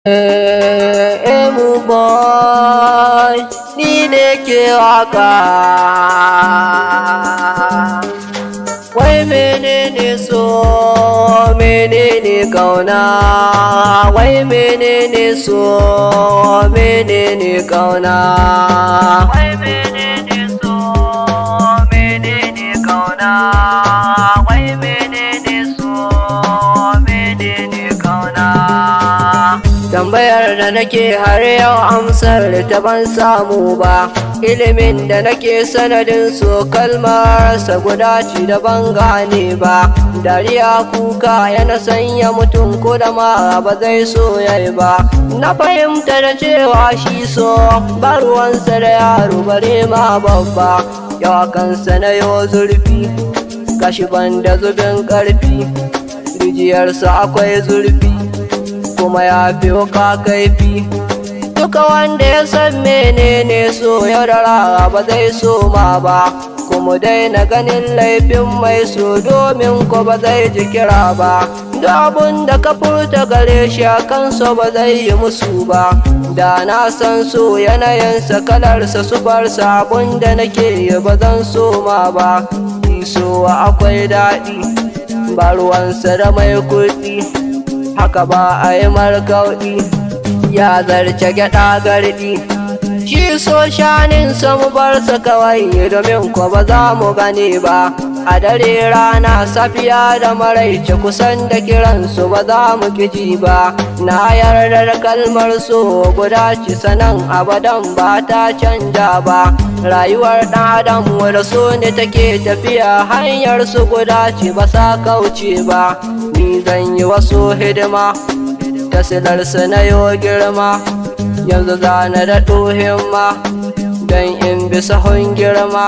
Emu boy, ni ne ke waka. Wai menene so, menene kauna? Wai menene so, menene kauna? Wai menene so, menene kauna? Wai menene so, menene kauna? Tambayar da nake har yau amsar ta ban samu ba. Ilimin da nake sanadin so kalmarsa guda ce da ban gane ba. Dariya kuka yana sanya mutum ko da ma ba zai so yayi ba. Na fahimta da cewa shi so ba ruwansa da yaro bare ma babba. Yawa kansa na yo zurfi, gashi ban da zubin karfi, rijiyarsa akwai zurfi kuma ya fi wuka kaifi. Duka wanda ya san menene so yaudara ba zai so ma ba, kuma daina ganin laifin mai so domin ko ba zai ji kira ba. Duk abun da ka furta gare shi a kansa ba zai yi musu ba. Da na san so yanayinsa kalarsa sufarsa abun da nake yi ba zan so ma ba. So akwai daɗi ba ruwansa da mai kuɗi, haka ba a yi markauɗi ya zarce gyaɗa garɗi. Shi so shaninsa mu barsa kawai domin ko ba za mu gane ba. A dare rana safiya da maraice kusan da kiransu ba za mu kiji ba. Na yarda da kalmar so guda ci sanan abadan ba ta canja ba. Rayuwar ɗan adam wadda so ne take tafiya, hanyar su guda ce ba sa kauce ba. Ni zan yi wasu hidima ta silarsa na yo girma, yanzu zana da himma don in bi sahun girma.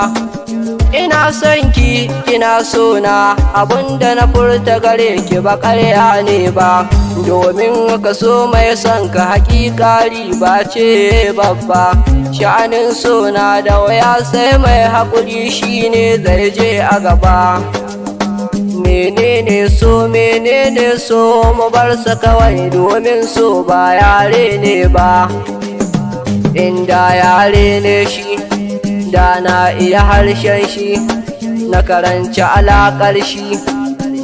Ina son ki kina so na, abunda na furta gare ki ba ƙarya ne ba, domin ka so mai son ka hakika riba ce babba. Sha'anin so na da waya sai mai haƙuri shine zai je a gaba. Menene so, menene so, mu bar sa kawai domin so ba yare ne ba. Inda yare ne shi da na iya harshen shi, na karanci alaƙar shi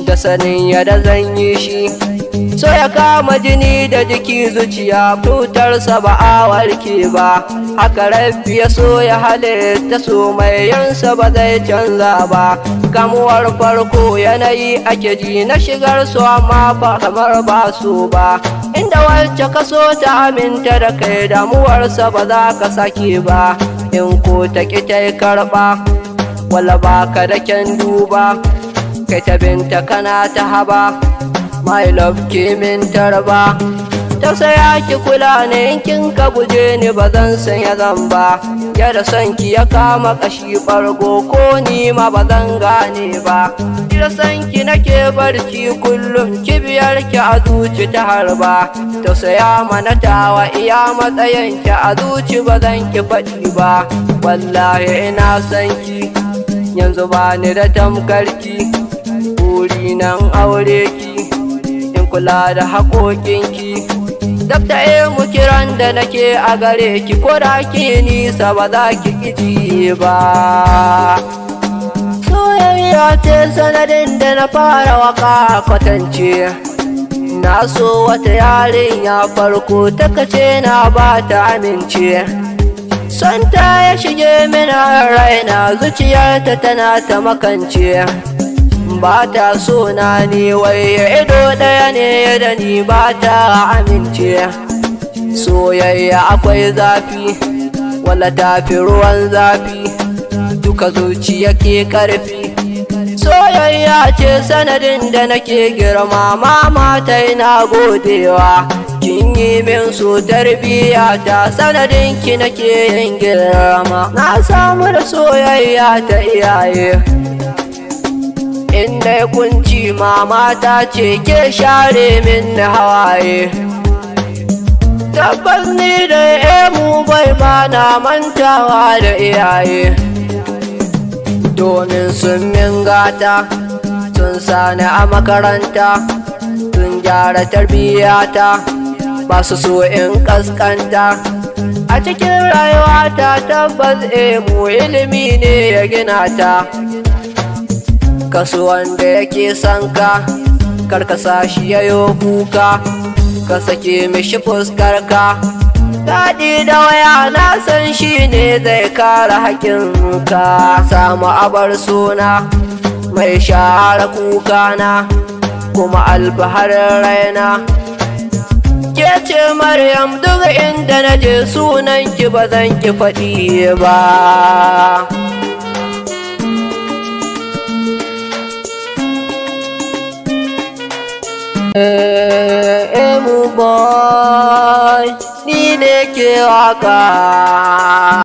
da sanin yadda zan yi shi. So ya kama jini da jiki zuciya, tutarsa ba a warke ba. Haka rabbi ya so ya halitta so mai yansa ba zai canza ba. Kamuwar farko yanayi ake ji na shigar su amma ba kamar ba su ba. Inda wacce ka so ta aminta da kai damuwarsa ba za ka sake ba. In ko ta ƙi ta yi karɓa wala ba ka da kyan duba, kai ta binta kana ta haba. My love ke min tarba, tausaya ki kula ne in kin ka guje ni ba zan sanya zan ba. Yadda son ki ya kama kashi ɓargo ko ni ma ba zan gane ba. Da son ki nake barci kullum, kibiyar ki a zuci ta harba. Tausaya mana tawa iya matsayin ki a zuci ba zan ki faɗi ba. Wallahi ina son ki yanzu ba ni da tamkarki, buri nan aure ki kula da haƙoƙinki. Dabta mu kiran da nake a gare ki, ko da ki nisa ba za ki ƙiji ba. Soyayya ce sanadin da na fara waka kwatance. Na so wata yarinya farko ta kace na ba ta amince. Sonta ya shige mina raina, zuciyarta tana ta makance. Ba ta so na ni wai ido ɗaya ne da ni ba ta amince. Soyayya akwai zafi wala tafi ruwan zafi, duka zuciya ke ƙarfi. Soyayya ce sanadin da nake girma, mama ta na godewa. Kin yi min so tarbiyya ta sanadin ki nake yin girma. Na samu da soyayya ta iyaye, inda kunci mama ta ce ke share min hawaye. Tabbas ni da emu bai ba na mantawa da iyaye, domin sun min gata, sun sani a makaranta, sun gyara tarbiyyata. masu so in kaskanta a cikin rayuwata tabbas mu ilimi ne ya gina ta. Kasu wanda yake son ka karkasa shi yayo kuka, ka sake mishi fuskar ka. Daɗi da waya na san shi ne zai kare haƙinka. Samu abar suna mai share kukana kuma alfaharin raina. Ke ce Maryam, duk inda na je sunan ki ba zan ki faɗi ba. Boy, ni ne ke waka.